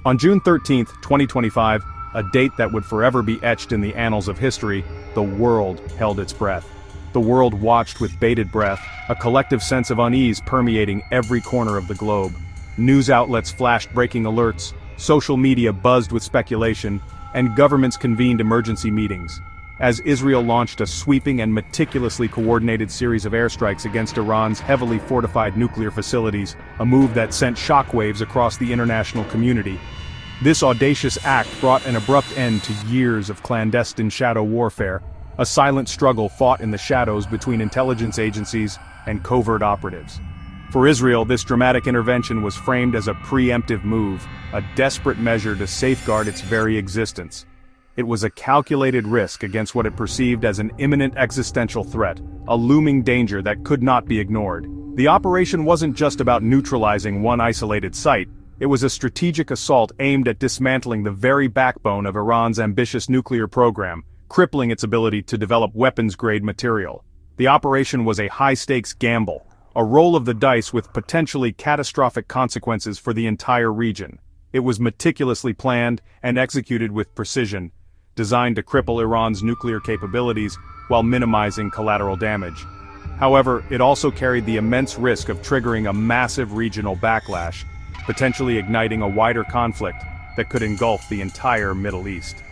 On June 13, 2025, a date that would forever be etched in the annals of history, the world held its breath. The world watched with bated breath, a collective sense of unease permeating every corner of the globe. News outlets flashed breaking alerts, social media buzzed with speculation, and governments convened emergency meetings. As Israel launched a sweeping and meticulously coordinated series of airstrikes against Iran's heavily fortified nuclear facilities, a move that sent shockwaves across the international community. This audacious act brought an abrupt end to years of clandestine shadow warfare, a silent struggle fought in the shadows between intelligence agencies and covert operatives. For Israel, this dramatic intervention was framed as a preemptive move, a desperate measure to safeguard its very existence. It was a calculated risk against what it perceived as an imminent existential threat, a looming danger that could not be ignored. The operation wasn't just about neutralizing one isolated site, it was a strategic assault aimed at dismantling the very backbone of Iran's ambitious nuclear program, crippling its ability to develop weapons-grade material. The operation was a high-stakes gamble, a roll of the dice with potentially catastrophic consequences for the entire region. It was meticulously planned and executed with precision, designed to cripple Iran's nuclear capabilities while minimizing collateral damage. However, it also carried the immense risk of triggering a massive regional backlash, potentially igniting a wider conflict that could engulf the entire Middle East.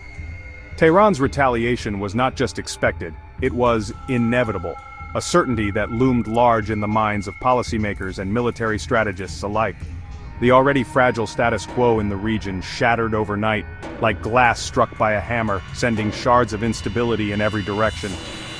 Tehran's retaliation was not just expected, it was inevitable, a certainty that loomed large in the minds of policymakers and military strategists alike. The already fragile status quo in the region shattered overnight, like glass struck by a hammer, sending shards of instability in every direction.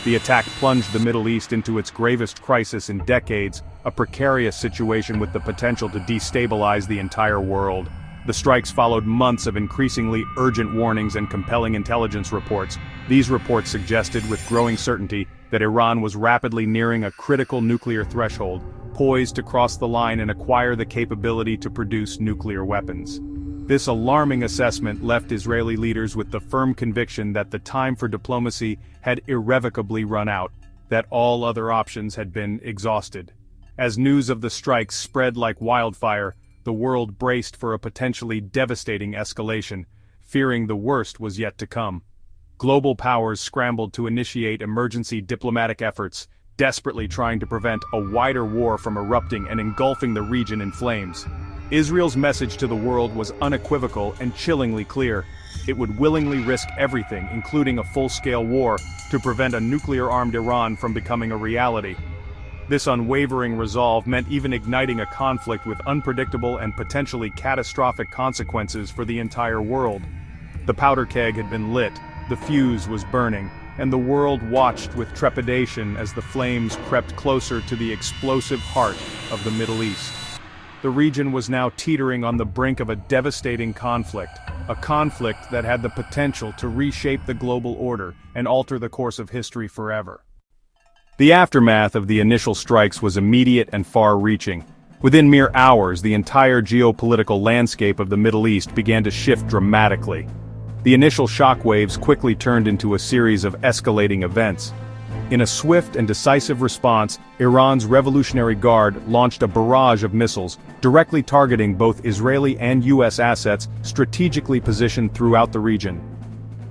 The attack plunged the Middle East into its gravest crisis in decades, a precarious situation with the potential to destabilize the entire world. The strikes followed months of increasingly urgent warnings and compelling intelligence reports. These reports suggested with growing certainty that Iran was rapidly nearing a critical nuclear threshold, poised to cross the line and acquire the capability to produce nuclear weapons. This alarming assessment left Israeli leaders with the firm conviction that the time for diplomacy had irrevocably run out, that all other options had been exhausted. As news of the strikes spread like wildfire, the world braced for a potentially devastating escalation, fearing the worst was yet to come. Global powers scrambled to initiate emergency diplomatic efforts, desperately trying to prevent a wider war from erupting and engulfing the region in flames. Israel's message to the world was unequivocal and chillingly clear. It would willingly risk everything, including a full-scale war, to prevent a nuclear-armed Iran from becoming a reality. This unwavering resolve meant even igniting a conflict with unpredictable and potentially catastrophic consequences for the entire world. The powder keg had been lit, the fuse was burning, and the world watched with trepidation as the flames crept closer to the explosive heart of the Middle East. The region was now teetering on the brink of a devastating conflict, a conflict that had the potential to reshape the global order and alter the course of history forever. The aftermath of the initial strikes was immediate and far-reaching. Within mere hours, the entire geopolitical landscape of the Middle East began to shift dramatically. The initial shockwaves quickly turned into a series of escalating events. In a swift and decisive response, Iran's Revolutionary Guard launched a barrage of missiles, directly targeting both Israeli and U.S. assets strategically positioned throughout the region.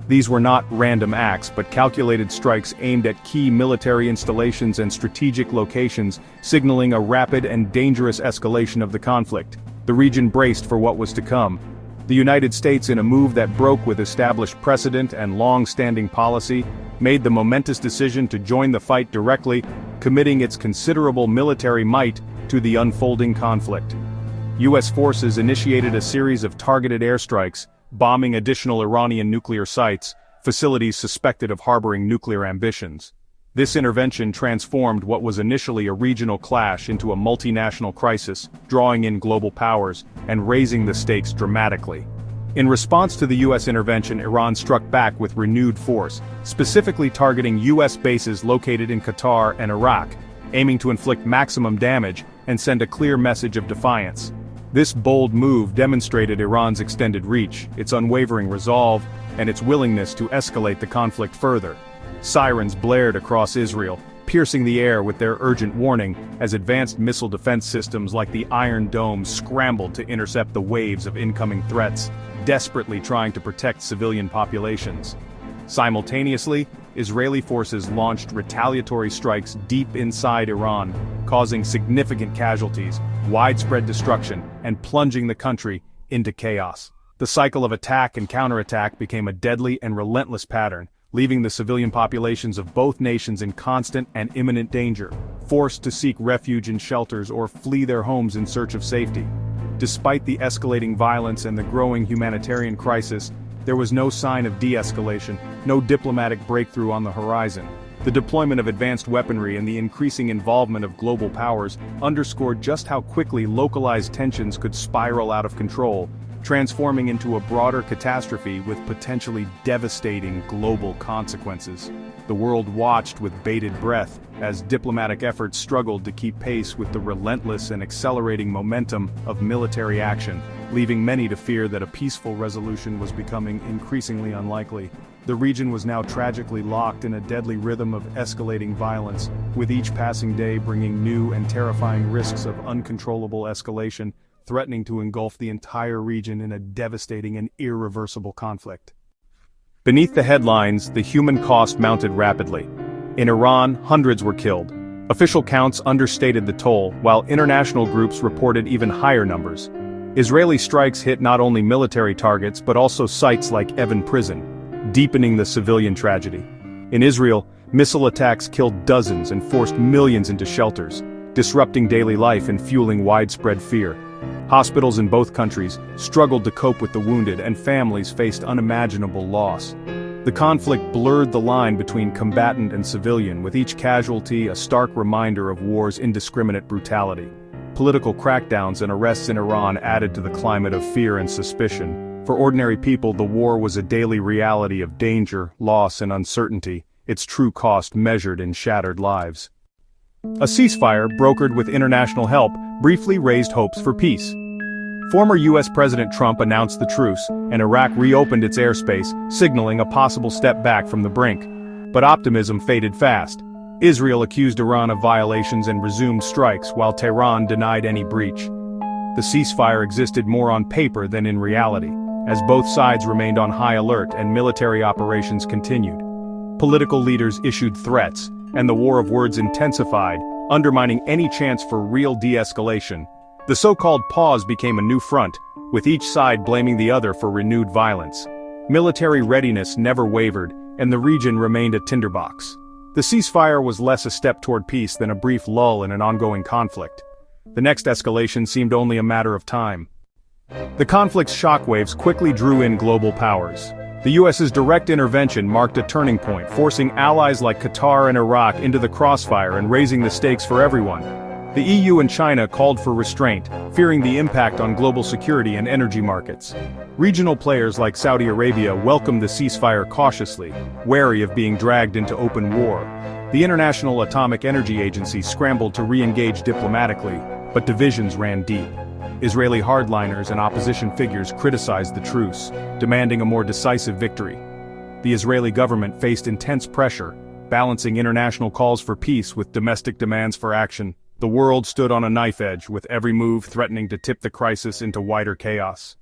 These were not random acts, but calculated strikes aimed at key military installations and strategic locations, signaling a rapid and dangerous escalation of the conflict. The region braced for what was to come. The United States, in a move that broke with established precedent and long-standing policy, made the momentous decision to join the fight directly, committing its considerable military might to the unfolding conflict. U.S. forces initiated a series of targeted airstrikes, bombing additional Iranian nuclear sites, facilities suspected of harboring nuclear ambitions. This intervention transformed what was initially a regional clash into a multinational crisis, drawing in global powers and raising the stakes dramatically. In response to the U.S. intervention, Iran struck back with renewed force, specifically targeting U.S. bases located in Qatar and Iraq, aiming to inflict maximum damage and send a clear message of defiance. This bold move demonstrated Iran's extended reach, its unwavering resolve, and its willingness to escalate the conflict further. Sirens blared across Israel, piercing the air with their urgent warning as advanced missile defense systems like the Iron Dome scrambled to intercept the waves of incoming threats, desperately trying to protect civilian populations. Simultaneously, Israeli forces launched retaliatory strikes deep inside Iran, causing significant casualties, widespread destruction, and plunging the country into chaos. The cycle of attack and counterattack became a deadly and relentless pattern, leaving the civilian populations of both nations in constant and imminent danger, forced to seek refuge in shelters or flee their homes in search of safety. Despite the escalating violence and the growing humanitarian crisis, there was no sign of de-escalation, no diplomatic breakthrough on the horizon. The deployment of advanced weaponry and the increasing involvement of global powers underscored just how quickly localized tensions could spiral out of control, transforming into a broader catastrophe with potentially devastating global consequences. The world watched with bated breath as diplomatic efforts struggled to keep pace with the relentless and accelerating momentum of military action, leaving many to fear that a peaceful resolution was becoming increasingly unlikely. The region was now tragically locked in a deadly rhythm of escalating violence, with each passing day bringing new and terrifying risks of uncontrollable escalation, threatening to engulf the entire region in a devastating and irreversible conflict. Beneath the headlines, the human cost mounted rapidly. In Iran, hundreds were killed. Official counts understated the toll, while international groups reported even higher numbers. Israeli strikes hit not only military targets but also sites like Evin Prison, deepening the civilian tragedy. In Israel, missile attacks killed dozens and forced millions into shelters, disrupting daily life and fueling widespread fear. Hospitals in both countries struggled to cope with the wounded, and families faced unimaginable loss. The conflict blurred the line between combatant and civilian, with each casualty a stark reminder of war's indiscriminate brutality. Political crackdowns and arrests in Iran added to the climate of fear and suspicion. For ordinary people, the war was a daily reality of danger, loss, and uncertainty, its true cost measured in shattered lives. A ceasefire, brokered with international help, briefly raised hopes for peace. Former U.S. President Trump announced the truce, and Iraq reopened its airspace, signaling a possible step back from the brink. But optimism faded fast. Israel accused Iran of violations and resumed strikes, while Tehran denied any breach. The ceasefire existed more on paper than in reality, as both sides remained on high alert and military operations continued. Political leaders issued threats, and the war of words intensified, undermining any chance for real de-escalation. The so-called pause became a new front, with each side blaming the other for renewed violence. Military readiness never wavered, and the region remained a tinderbox. The ceasefire was less a step toward peace than a brief lull in an ongoing conflict. The next escalation seemed only a matter of time. The conflict's shockwaves quickly drew in global powers. The U.S.'s direct intervention marked a turning point, forcing allies like Qatar and Iraq into the crossfire and raising the stakes for everyone. The EU and China called for restraint, fearing the impact on global security and energy markets. Regional players like Saudi Arabia welcomed the ceasefire cautiously, wary of being dragged into open war. The International Atomic Energy Agency scrambled to re-engage diplomatically, but divisions ran deep. Israeli hardliners and opposition figures criticized the truce, demanding a more decisive victory. The Israeli government faced intense pressure, balancing international calls for peace with domestic demands for action. The world stood on a knife edge, with every move threatening to tip the crisis into wider chaos.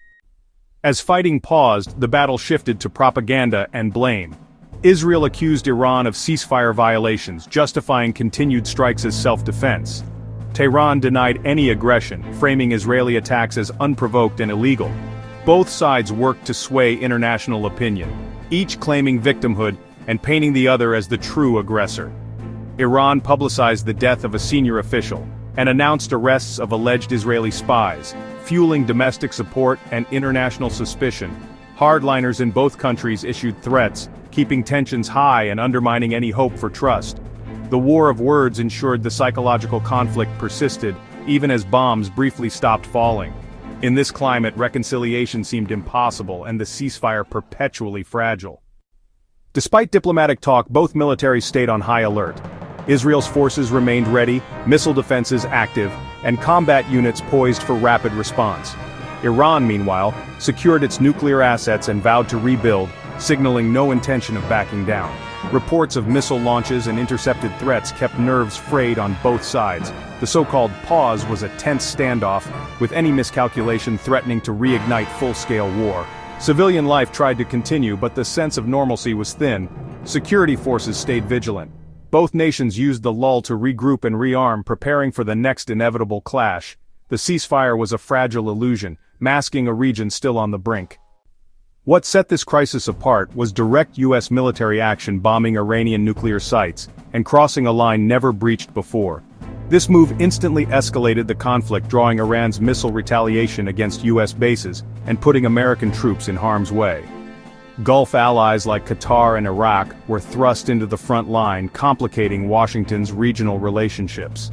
As fighting paused, the battle shifted to propaganda and blame. Israel accused Iran of ceasefire violations, justifying continued strikes as self-defense. Tehran denied any aggression, framing Israeli attacks as unprovoked and illegal. Both sides worked to sway international opinion, each claiming victimhood and painting the other as the true aggressor. Iran publicized the death of a senior official and announced arrests of alleged Israeli spies, fueling domestic support and international suspicion. Hardliners in both countries issued threats, keeping tensions high and undermining any hope for trust. The war of words ensured the psychological conflict persisted, even as bombs briefly stopped falling. In this climate, reconciliation seemed impossible and the ceasefire perpetually fragile. Despite diplomatic talk, both militaries stayed on high alert. Israel's forces remained ready, missile defenses active, and combat units poised for rapid response. Iran, meanwhile, secured its nuclear assets and vowed to rebuild, signaling no intention of backing down. Reports of missile launches and intercepted threats kept nerves frayed on both sides. The so-called pause was a tense standoff, with any miscalculation threatening to reignite full-scale war. Civilian life tried to continue, but the sense of normalcy was thin. Security forces stayed vigilant. Both nations used the lull to regroup and rearm, preparing for the next inevitable clash. The ceasefire was a fragile illusion, masking a region still on the brink. What set this crisis apart was direct U.S. military action bombing Iranian nuclear sites and crossing a line never breached before. This move instantly escalated the conflict, drawing Iran's missile retaliation against U.S. bases and putting American troops in harm's way. Gulf allies like Qatar and Iraq were thrust into the front line, complicating Washington's regional relationships.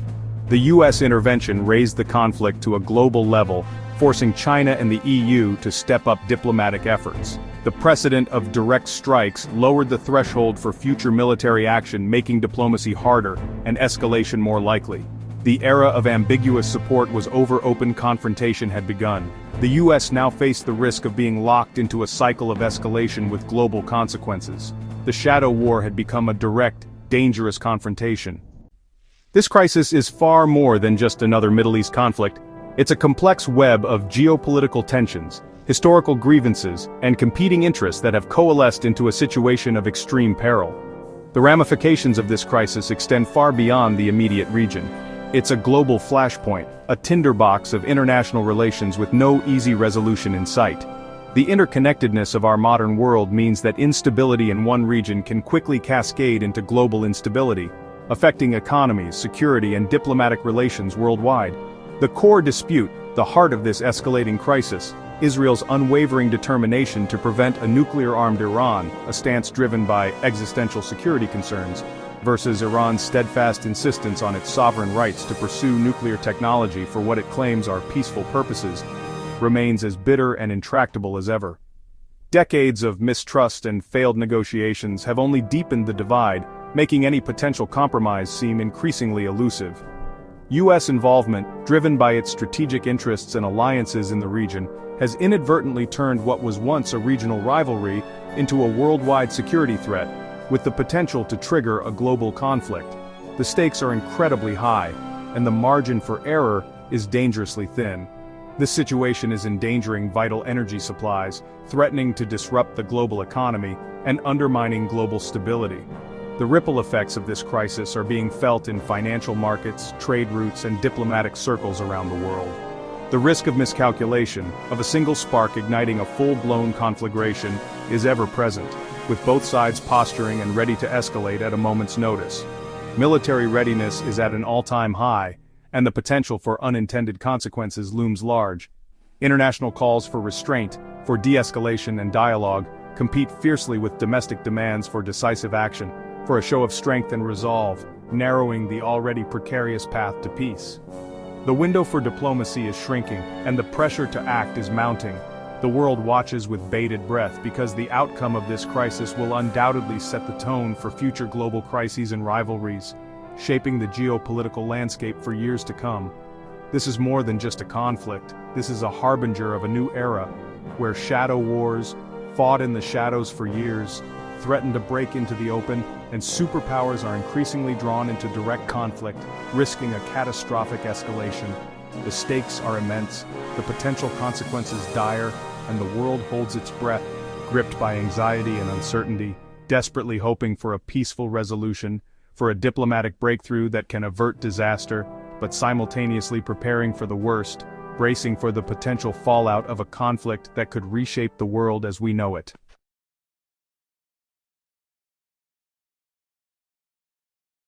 The U.S. intervention raised the conflict to a global level, forcing China and the EU to step up diplomatic efforts. The precedent of direct strikes lowered the threshold for future military action, making diplomacy harder and escalation more likely. The era of ambiguous support was over. Open confrontation had begun. The U.S. now faced the risk of being locked into a cycle of escalation with global consequences. The shadow war had become a direct, dangerous confrontation. This crisis is far more than just another Middle East conflict. It's a complex web of geopolitical tensions, historical grievances, and competing interests that have coalesced into a situation of extreme peril. The ramifications of this crisis extend far beyond the immediate region. It's a global flashpoint, a tinderbox of international relations with no easy resolution in sight. The interconnectedness of our modern world means that instability in one region can quickly cascade into global instability, affecting economies, security, and diplomatic relations worldwide. The core dispute, the heart of this escalating crisis, Israel's unwavering determination to prevent a nuclear-armed Iran, a stance driven by existential security concerns, versus Iran's steadfast insistence on its sovereign rights to pursue nuclear technology for what it claims are peaceful purposes, remains as bitter and intractable as ever. Decades of mistrust and failed negotiations have only deepened the divide, making any potential compromise seem increasingly elusive. U.S. involvement, driven by its strategic interests and alliances in the region, has inadvertently turned what was once a regional rivalry into a worldwide security threat, with the potential to trigger a global conflict. The stakes are incredibly high, and the margin for error is dangerously thin. This situation is endangering vital energy supplies, threatening to disrupt the global economy, and undermining global stability. The ripple effects of this crisis are being felt in financial markets, trade routes, and diplomatic circles around the world. The risk of miscalculation, of a single spark igniting a full-blown conflagration, is ever present, with both sides posturing and ready to escalate at a moment's notice. Military readiness is at an all-time high, and the potential for unintended consequences looms large. International calls for restraint, for de-escalation and dialogue, compete fiercely with domestic demands for decisive action, for a show of strength and resolve, narrowing the already precarious path to peace. The window for diplomacy is shrinking, and the pressure to act is mounting. The world watches with bated breath because the outcome of this crisis will undoubtedly set the tone for future global crises and rivalries, shaping the geopolitical landscape for years to come. This is more than just a conflict. This is a harbinger of a new era, where shadow wars, fought in the shadows for years, threaten to break into the open, and superpowers are increasingly drawn into direct conflict, risking a catastrophic escalation. The stakes are immense, the potential consequences dire, and the world holds its breath, gripped by anxiety and uncertainty, desperately hoping for a peaceful resolution, for a diplomatic breakthrough that can avert disaster, but simultaneously preparing for the worst, bracing for the potential fallout of a conflict that could reshape the world as we know it.